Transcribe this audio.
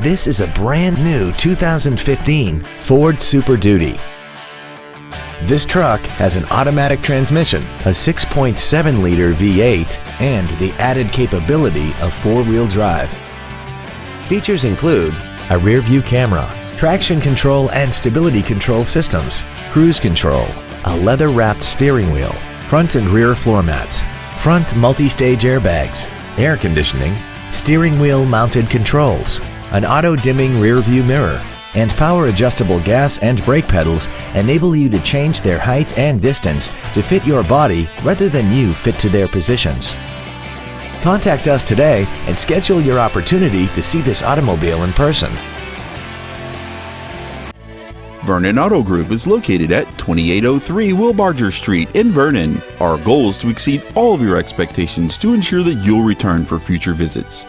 This is a brand new 2015 Ford Super Duty. This truck has an automatic transmission, a 6.7-liter V8, and the added capability of four-wheel drive. Features include a rear-view camera, traction control and stability control systems, cruise control, a leather-wrapped steering wheel, front and rear floor mats, front multi-stage airbags, air conditioning, steering wheel mounted controls, an auto-dimming rear-view mirror, and power-adjustable gas and brake pedals enable you to change their height and distance to fit your body rather than you fit to their positions. Contact us today and schedule your opportunity to see this automobile in person. Vernon Auto Group is located at 2803 Wilbarger Street in Vernon. Our goal is to exceed all of your expectations to ensure that you'll return for future visits.